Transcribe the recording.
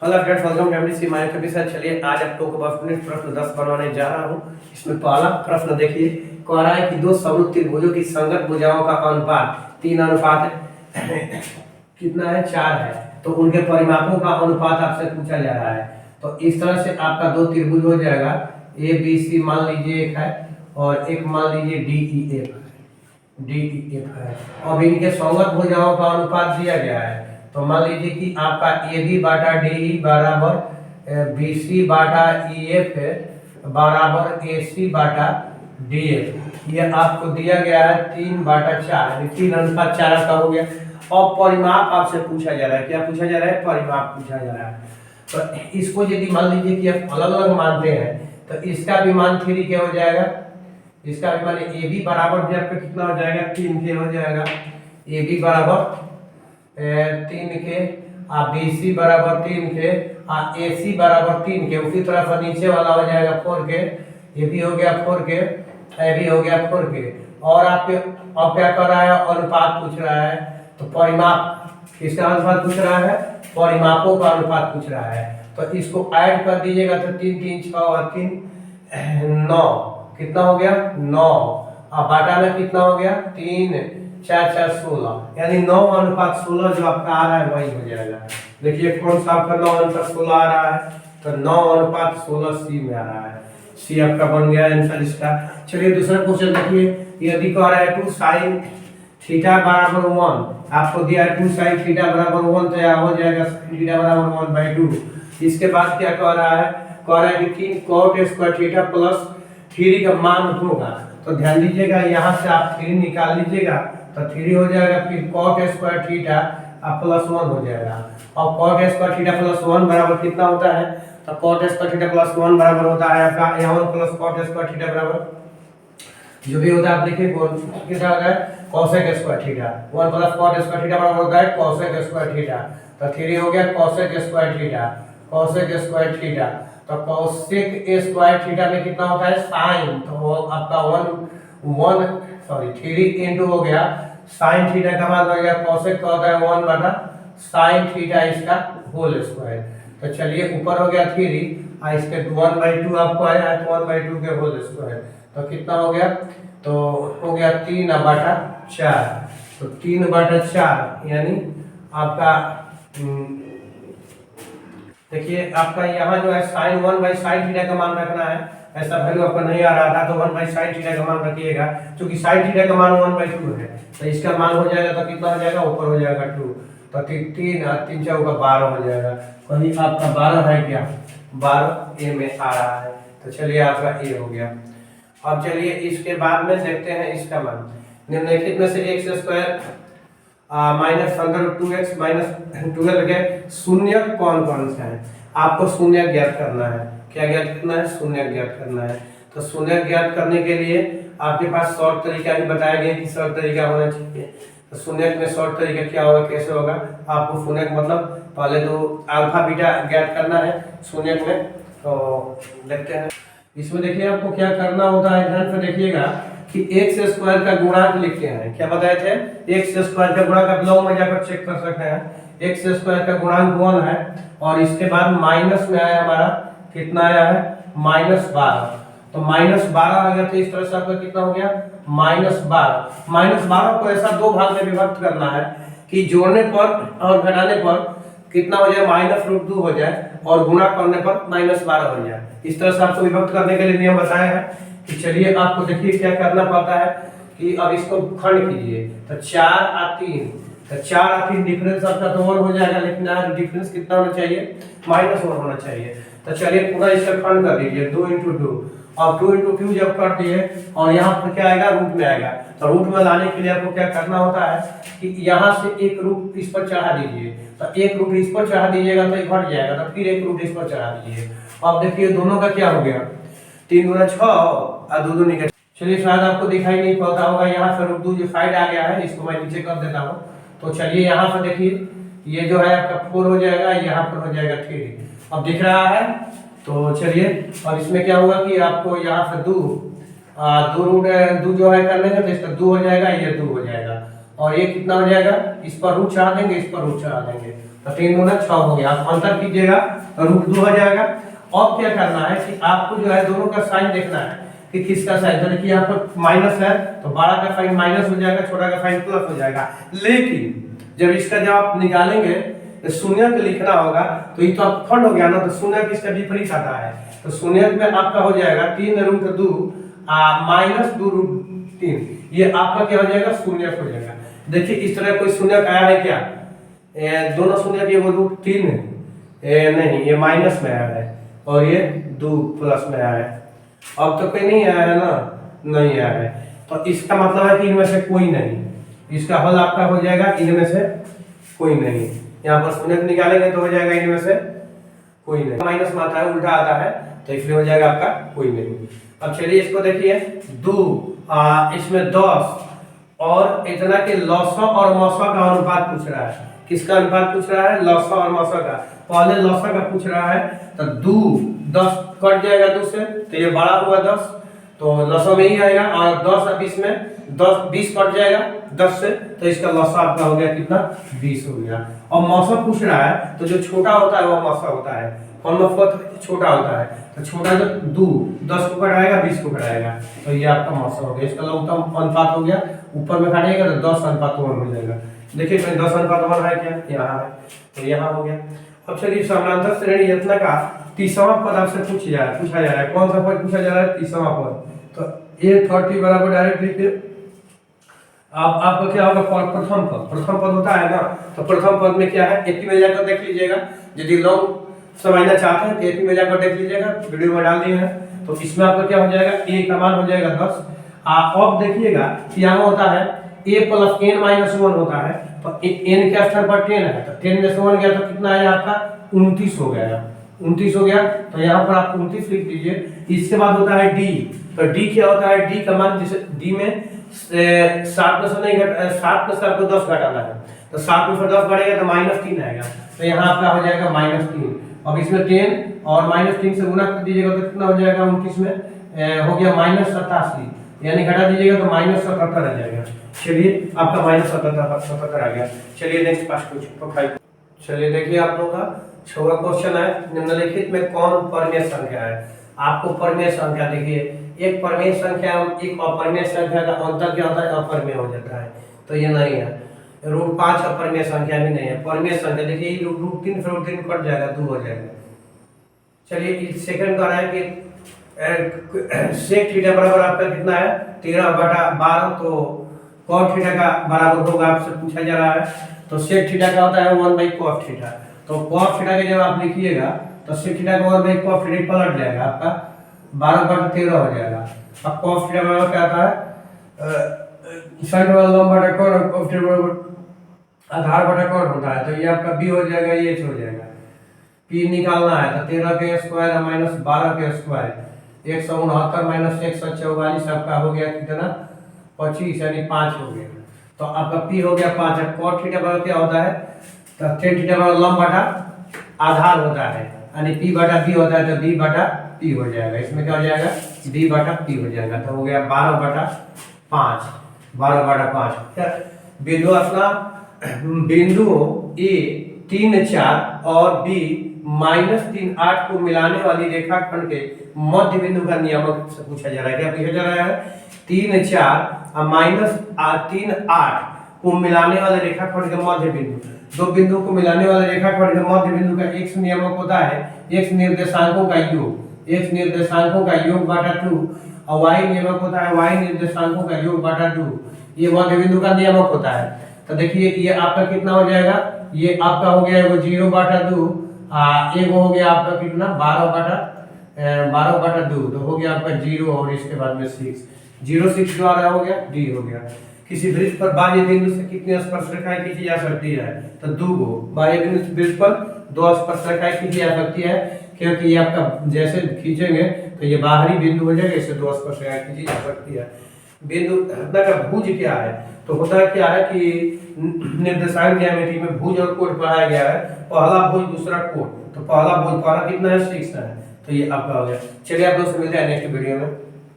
Hello friends, welcome family see my के साथ। चलिए आज आप लोगों को बस प्रश्न 10 बनवाने जा रहा हूँ। इसमें पहला प्रश्न देखिए, कह रहा है कि दो समरूप त्रिभुजों की संगत भुजाओं का अनुपात 3 अनुपात कितना है, 4 है। तो उनके परिमापों का अनुपात आपसे पूछा जा रहा है। तो इस तरह से आपका दो त्रिभुज हो जाएगा, ए बी सी मान लीजिए एक है और एक मान लीजिए डी ई एफ है। अब इनके संगत भुजाओं का अनुपात दिया गया है। तो मान लीजिए कि आपका A B Bata D E बराबर बी सी बाटा ई एफ बराबर ए सी बाटा डी एफ। ये आपको दिया गया है 3/4, 3:4 का हो गया। और परिमाप आपसे पूछा जा रहा है। क्या पूछा जा रहा है? परिमाप पूछा जा रहा है। तो इसको यदि मान लीजिए कि आप अलग अलग मानते हैं तो इसका भी मान 3 के हो जाएगा। इसका भी मान ए बी बराबर भी आपका कितना हो जाएगा, 3 के हो जाएगा। ए बी बराबर 3 के, बी सी बराबर 3 के, ए सी बराबर 3 के। उसी तरह से नीचे वाला हो जाएगा 4 के। ये भी हो गया 4 के, ये भी हो गया 4 के। और आपके अब क्या कर रहा है, अनुपात पूछ रहा है। तो परिमाप किसका अनुपात पूछ रहा है? परिमापों का अनुपात पूछ रहा है। तो इसको ऐड कर दीजिएगा तो 3 3 6 और 3 9, कितना हो गया 9। अब बाटा में कितना हो गया 3 4 4 16, यानी 9:16 जो आपका आ रहा है वही हो जाएगा। देखिए कौन सा आपका 9:16 आ रहा है, तो 9:16 सी में आ रहा है। सी आपका बन गया आंसर इसका। चलिए दूसरा क्वेश्चन देखिए, यदि कह रहा है 2 sin थीटा बराबर 1, आपको दिया है 2 sin थीटा बराबर 1, तो यह हो जाएगा sin थीटा बराबर 1/2। इसके बाद क्या कह रहा है? कह रहा है कि 3 cot स्क्वायर थीटा प्लस 3 का मान होगा। तो ध्यान दीजिएगा, यहाँ से आप 3 निकाल लीजिएगा तो 3 हो जाएगा, फिर cot स्क्वायर थीटा प्लस 1 हो जाएगा। और cot स्क्वायर थीटा प्लस 1 बराबर कितना होता है? तो cot स्क्वायर थीटा प्लस 1 बराबर होता है आपका यहाँ 1 प्लस cot स्क्वायर थीटा बराबर जो भी होता है आप देखिए कितना होता है, cosec square theta. 1 plus cot square theta बराबर होता है cosec स्क्वायर थीटा। तो 3 हो गया cosec square theta, cosec square theta. तो cosec स्क्वायर थीटा में कितना होता है sin, तो आपका 3 इंटू हो गया sin थीटा का मान हो गया cosec का होता है 1/sin थीटा इसका होल स्क्वायर। तो चलिए ऊपर हो गया 3 और इसके 1/2 आपको आया है, तो 1/2 के होल स्क्वायर। तो कितना हो गया? तो हो गया 3/4। तो 3/4 यानी आपका देखिए आपका यहाँ जो है sin 1/sin थीटा का मान रखना है। ऐसा वैल्यू आपका नहीं आ रहा था तो 1/sin थीटा का मान रखिएगा, क्योंकि sin थीटा का मान 1/2 है। तो इसका मान हो जाएगा तो कितना हो जाएगा, ऊपर हो जाएगा 2। तो 3 और 3 4 का 12 हो जाएगा। कहीं आपका 12 है क्या? 12 ए में आ रहा है। तो चलिए आपका ए हो गया। अब चलिए इसके बाद में देखते हैं इसका मान। निम्नलिखित में से x square minus 2x minus 12 के शून्य कौन कौन से हैं? आपको शून्य ज्ञात करना है। क्या ज्ञात करना है? शून्य ज्ञात करना है। तो शून्य ज्ञात करने के लिए आपके पास शॉर्ट तरीका भी बताया गया कि शॉर्ट तरीका होना चाहिए। तो शून्य में शॉर्ट तरीका क्या होगा, कैसे होगा? आपको शून्य मतलब पहले तो अल्फा बीटा ज्ञात करना है शून्य में। तो देखते हैं इसमें। देखिए आपको क्या करना होता है, ध्यान से देखिएगा कि एक्स स्क्वायर का गुणांक लिखते हैं। क्या बताए थे? एक्स स्क्वायर का गुणांक आप लॉग में जाकर चेक कर सकते हैं। एक्स स्क्वायर का गुणांक 1 है और इसके बाद माइनस में आया हमारा, कितना आया है? -12। तो -12 आ गया। तो इस तरह से आपका कितना हो गया? -12। -12 को ऐसा दो भाग में विभक्त करना है कि जोड़ने पर और घटाने पर कितना हो जाए, -√2 हो जाए, और गुणा करने पर -12 हो जाए। इस तरह से आपको विभक्त करने के लिए नियम बताया है। कि चलिए आपको देखिए क्या करना पड़ता है कि अब इसको खंड कीजिए। तो 4 और 3, तो 4 और 3 डिफरेंस आपका तो 1 हो जाएगा, लेकिन यहाँ डिफरेंस कितना होना चाहिए? -1 होना चाहिए। तो चलिए पूरा इसका खंड कर दीजिए 2 × 2। और 2 × 2 जब कर दिए और यहाँ पर क्या आएगा, रूट में आएगा। तो रूट में लाने के लिए आपको क्या करना होता है कि यहाँ से एक रूट इस पर चढ़ा दीजिए। तो एक रूट इस पर चढ़ा दीजिएगा तो घट जाएगा, तो फिर एक रूट इस पर चढ़ा दीजिए। अब देखिए दोनों का क्या हो गया, 3 × 6 और 2 निकल। चलिए शायद आपको दिखाई नहीं पड़ता होगा, यहाँ से √2 जो साइड आ गया है इसको मैं नीचे कर देता हूँ। तो चलिए यहाँ से देखिए ये जो है आपका 4 हो जाएगा, यहाँ पर हो जाएगा 3। अब दिख रहा है? तो चलिए अब इसमें क्या होगा कि आपको यहाँ से 2 जो है कर लेंगे तो इसका 2 हो जाएगा, ये 2 हो जाएगा। और ये कितना हो जाएगा, इस पर रूट चढ़ा देंगे, इस पर रूट चढ़ा देंगे, तो 3 दूना 6 हो गया। आप अंतर कीजिएगा तो √2 आ जाएगा। अब क्या करना है कि आपको जो है दोनों का साइन देखना है कि किसका साइन, तो देखिए यहाँ पर माइनस है तो बड़ा का साइन माइनस हो जाएगा, छोटा का साइन प्लस हो जाएगा। लेकिन जब इसका जब आप निकालेंगे तो शून्य के लिखना होगा, तो ये तो आप खंड हो गया ना, तो शून्य किसका विपरीत आता है, तो शून्य में आपका हो जाएगा 3√2 माइनस 2√3, ये आपका क्या हो जाएगा, शून्य हो जाएगा। देखिए इस तरह कोई शून्य आया है क्या, दोनों शून्य की वो √3 नहीं, ये माइनस में आया है और ये 2 प्लस में आया है। अब तो कोई नहीं आया है ना, नहीं आया है, तो इसका मतलब है कि इनमें से कोई नहीं, इसका हल आपका हो जाएगा इनमें से कोई नहीं। यहाँ पर शून्य निकालेंगे तो हो जाएगा इनमें से कोई नहीं, माइनस में आता है, उल्टा आता है, तो इसलिए हो जाएगा आपका कोई नहीं। अब चलिए इसको देखिए 2 इसमें 10 और इतना के लॉसा और मौसा का अनुपात पूछ रहा है। किसका अनुपात पूछ रहा है, लॉसा और मौसा का। पहले लॉसा का पूछ रहा है तो 2 10 कट जाएगा 2 से, तो ये बड़ा हुआ 10, तो लॉसा में ही आएगा, और 10 और 20 में 20 कट जाएगा 10 से, तो इसका लॉसा आपका हो गया कितना, 20 हो गया। और मौसा पूछ रहा है तो जो छोटा होता है वो मौसा होता है, कौन छोटा होता है, तो छोटा जो 2 10 को घटाएगा 20 को घटाएगा, तो ये आपका मौसा हो गया। इसका लघुत्तम अनुपात हो गया, ऊपर में घटाएगा तो 10:1 हो जाएगा। देखिए इसमें 10:1 है क्या, यहाँ है, तो यहाँ हो गया। अब चलिए समानांतर श्रेणी यत्न का 30वां पद आपसे पूछा जा रहा है। कौन सा पद पूछा जा रहा है, 30वां पद, तो a30 बराबर डायरेक्ट लिखिए। आपका क्या होगा, प्रथम पद होता है ना, तो प्रथम पद में क्या है, एपी में जाकर देख लीजिएगा, यदि लॉन्ग समझना चाहते हैं तो एपी में जाकर देख लीजिएगा, वीडियो में डाल दिए हैं। तो इसमें आपका क्या हो जाएगा, a का मान हो जाएगा 10। अब देखिएगा यहाँ होता है a + n-1 होता है, तो n के स्तर पर 10 है, तो 10 में से 1 गया तो कितना आया आपका, 29 हो गया, 29 हो गया। तो यहाँ पर आप 29 लिख दीजिए। इसके बाद होता है d, तो d क्या होता है, d का मान, जैसे d में 7 में से नहीं 7 में से आपको 10 घटाना है, तो 7 में से 10 घटेगा तो -3 आएगा, तो यहाँ आपका हो जाएगा -3। अब इसमें 10 और -3 से गुणा कर दीजिएगा तो कितना हो जाएगा, 29 में हो गया -87, यानी घटा दीजिएगा तो -77 आ जाएगा। चलिए आपका -77 आ गया। चलिए नेक्स्ट क्वेश्चन। चलिए देखिए आप लोगों का 6वां क्वेश्चन है, निम्नलिखित में कौन परमेय संख्या है। आपको परमेय संख्या देखिए, एक परमेय संख्या एक अपरमेय संख्या का अंतर क्या होता है, अपरमेय हो जाता है, तो ये नहीं है। √5 अपरमेय संख्या भी नहीं है। परमेय संख्या देखिए √3 से √3 कट जाएगा, 2 हो जाएगा। चलिए सेकंड का है कि sec थीटा बराबर आपका कितना है, 13/12, तो cot थीटा का बराबर होगा, आपसे पूछा जा रहा है। तो sec थीटा का होता है 1/cos थीटा, तो cos थीटा के जब आप लिखिएगा तो sec थीटा का 1/cos थीटा पलट जाएगा, आपका 12/13 हो जाएगा। अब cos थीटा बराबर क्या आता है, साइन वाला लंब बटा cot, और cos थीटा बराबर आधार बटा cot होता है, तो ये आपका b हो जाएगा, ये h हो जाएगा। p निकालना है तो 13 के स्क्वायर माइनस 12 के स्क्वायर, 169 माइनस 144 आपका हो गया कितना, 25, यानी 5 हो गया। तो आपका p हो गया 5 है। cot थीटा बराबर क्या होता है, तो tan थीटा बराबर लंब बटा आधार होता है, यानी p बटा b होता है, तो b बटा p हो जाएगा। इसमें क्या हो जाएगा, b बटा p हो जाएगा, तो हो गया 12/5, 12/5। बिंदु अपना बिंदुओं a 3 4 और b -3 8 को मिलाने वाली रेखाखंड के मध्य बिंदु का नियामक से पूछा जा रहा है। क्या पूछा जा रहा है, 3 4 और -3 8 को मिलाने वाले रेखाखंड के मध्य बिंदु, दो बिंदु को मिलाने वाले रेखाखंड के मध्य बिंदु का x नियामक होता है x निर्देशांकों का योग, x निर्देशांकों का योग बटा 2, और y नियामक होता है y निर्देशांकों का योग बटा 2, ये मध्य बिंदु का नियामक होता है। तो देखिए ये आपका कितना हो जाएगा, ये आपका हो गया वो 0/2, एक हो गया आपका कितना 12/2, तो हो गया आपका 0 और इसके बाद में 6, 0 6 द्वारा हो गया, d हो गया। किसी वृत्त पर बाह्य बिंदु से कितनी स्पर्शरेखाएं खींची जा सकती है, तो 2 गो बाह्य बिंदु से वृत्त पर 2 स्पर्शरेखाएं खींची जा सकती है, क्योंकि ये आपका जैसे खींचेंगे तो ये बाहरी बिंदु हो जाएगा, इससे 2 स्पर्शरेखाएं खींची जा सकती है। बिंदु का भुज क्या है, तो होता क्या है कि निर्देशांक ज्यामिति में भुज और कोण पढ़ाया गया है, पहला भुज दूसरा कोण, तो पहला भुज पहला कितना है 6 है, तो ये आपका हो गया। चलिए आप लोग से मिलते हैं नेक्स्ट वीडियो में।